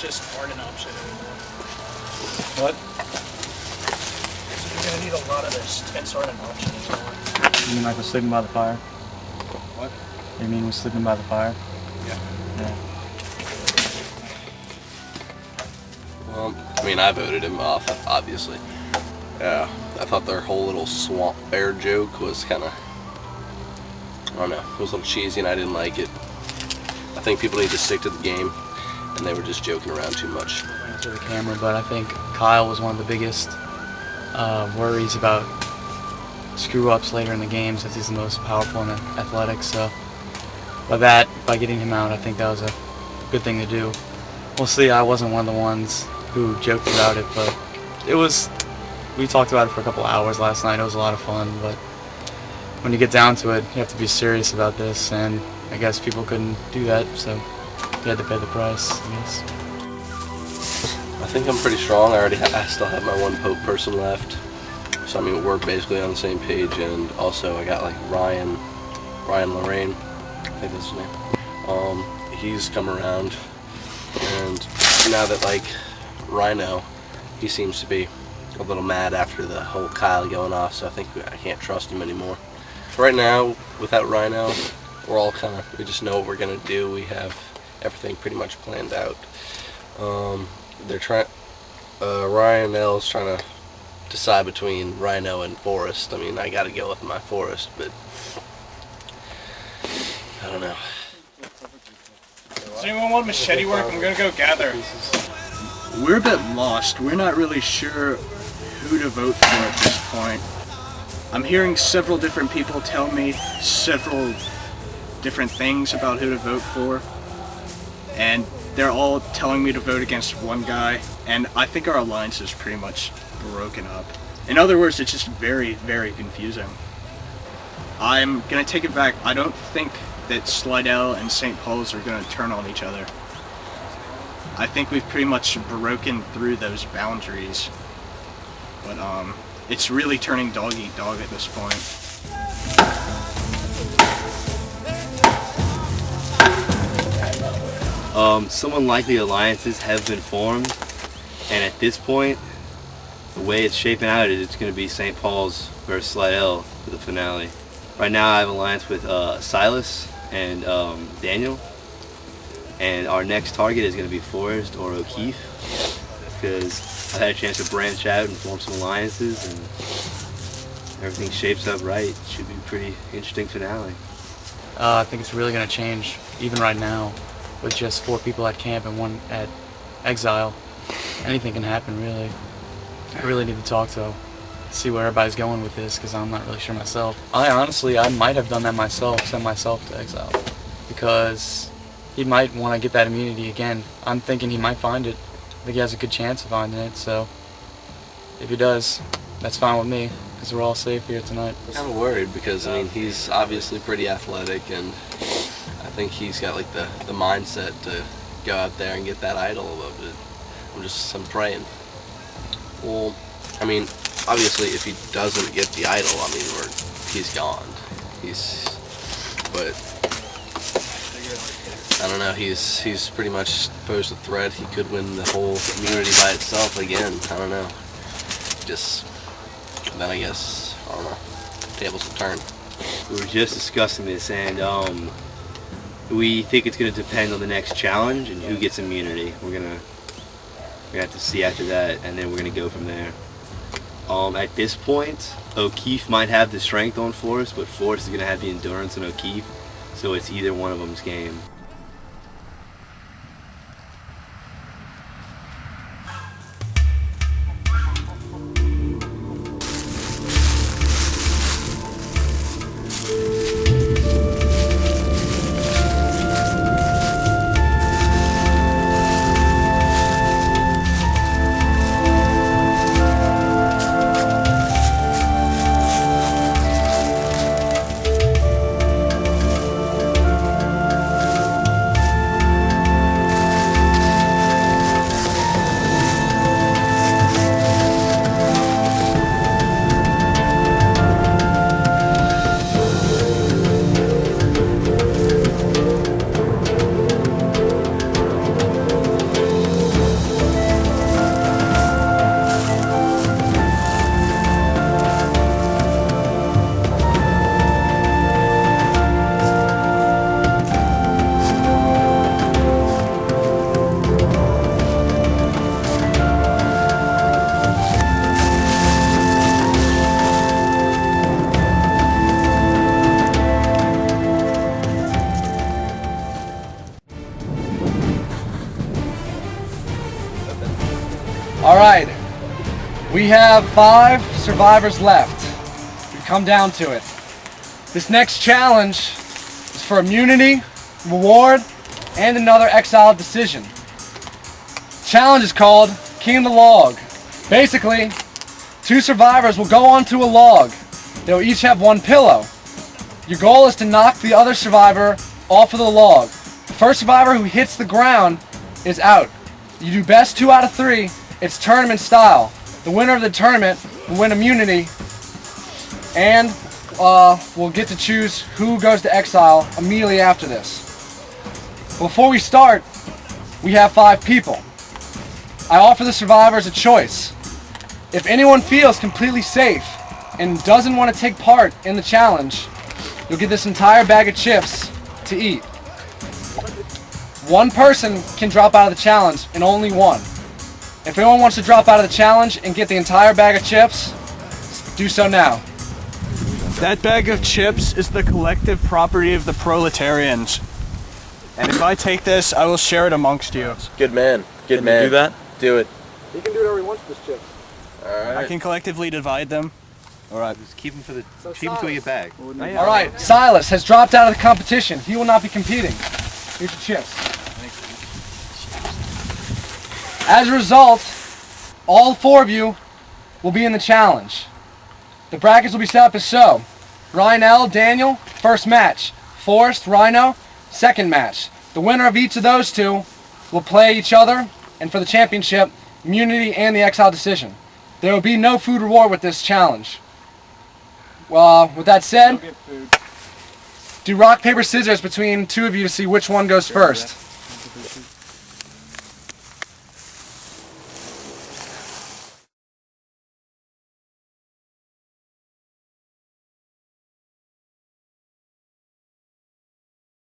just aren't an option anymore. What? You're gonna need a lot of this. Tents aren't an option anymore. You mean like we're sleeping by the fire? What? You mean we're sleeping by the fire? Yeah. Yeah. Well, I mean, I voted him off, obviously. Yeah, I thought their whole little swamp bear joke was kind of, I don't know, it was a little cheesy and I didn't like it. I think people need to stick to the game, and they were just joking around too much. To the camera, but I think Kyle was one of the biggest worries about screw-ups later in the game, since he's the most powerful in athletics. So by getting him out, I think that was a good thing to do. We'll see. I wasn't one of the ones who joked about it, but we talked about it for a couple hours last night. It was a lot of fun, but when you get down to it, you have to be serious about this, and I guess people couldn't do that, so you had to pay the price, I guess. I think I'm pretty strong. I still have my one Pope person left. So I mean, we're basically on the same page, and also I got like Ryan Lorraine, I think that's his name. He's come around, and now that like Rhino, he seems to be a little mad after the whole Kyle going off, so I think I can't trust him anymore. Right now, without Rhino, we're all we just know what we're gonna do. We have everything pretty much planned out. They're trying. Ryan L's trying to decide between Rhino and Forrest. I mean, I got to go with my Forrest, but I don't know. Does anyone want machete work? I'm gonna go gather. We're a bit lost. We're not really sure who to vote for at this point. I'm hearing several different people tell me several different things about who to vote for, and they're all telling me to vote against one guy, and I think our alliance is pretty much broken up. In other words, it's just very, very confusing. I'm gonna take it back. I don't think that Slidell and St. Paul's are gonna turn on each other. I think we've pretty much broken through those boundaries, but it's really turning dog eat dog at this point. Some unlikely alliances have been formed, and at this point, the way it's shaping out is it's going to be St. Paul's versus Slidell for the finale. Right now I have an alliance with Silas and Daniel, and our next target is going to be Forrest or O'Keefe, because I've had a chance to branch out and form some alliances, and everything shapes up right. It should be a pretty interesting finale. I think it's really going to change, even right now, with just 4 people at camp and 1 at Exile. Anything can happen, really. I really need to talk to see where everybody's going with this, because I'm not really sure myself. I might have done that myself, send myself to Exile, because he might want to get that immunity again. I'm thinking he might find it. I think he has a good chance of finding it, so if he does, that's fine with me, because we're all safe here tonight. I'm kind of worried because, I mean, he's obviously pretty athletic, and I think he's got like the mindset to go out there and get that idol of it. I'm praying. Well, I mean, obviously if he doesn't get the idol, I mean, he's gone. But I don't know, he's pretty much posed a threat. He could win the whole immunity by itself again. I don't know. Then I guess, I don't know, tables will turn. We were just discussing this, and we think it's going to depend on the next challenge and who gets immunity. We're gonna have to see after that, and then we're gonna go from there. At this point, O'Keefe might have the strength on Forrest, but Forrest is gonna have the endurance on O'Keefe, so it's either one of them's game. Alright, we have 5 survivors left. We've come down to it. This next challenge is for immunity, reward, and another Exile decision. Challenge is called King of the Log. Basically, 2 survivors will go onto a log. They'll each have 1 pillow. Your goal is to knock the other survivor off of the log. The first survivor who hits the ground is out. You do best 2 out of 3. It's tournament style. The winner of the tournament will win immunity, and we'll get to choose who goes to Exile immediately after this. Before we start, we have 5 people. I offer the survivors a choice. If anyone feels completely safe and doesn't want to take part in the challenge, you'll get this entire bag of chips to eat. 1 person can drop out of the challenge, and only 1. If anyone wants to drop out of the challenge and get the entire bag of chips, do so now. That bag of chips is the collective property of the proletarians. And if I take this, I will share it amongst you. Good man. Good Can man. you do that? Do it. He can do whatever he wants with this chip. Alright. I can collectively divide them. Alright, just keep them till you get back. Alright, Silas has dropped out of the competition. He will not be competing. Here's your chips. As a result, all 4 of you will be in the challenge. The brackets will be set up as so. Rhino, Daniel, first match. Forrest, Rhino, second match. The winner of each of those 2 will play each other, and for the championship, immunity and the Exile decision. There will be no food reward with this challenge. Well, with that said, do rock, paper, scissors between 2 of you to see which one goes first.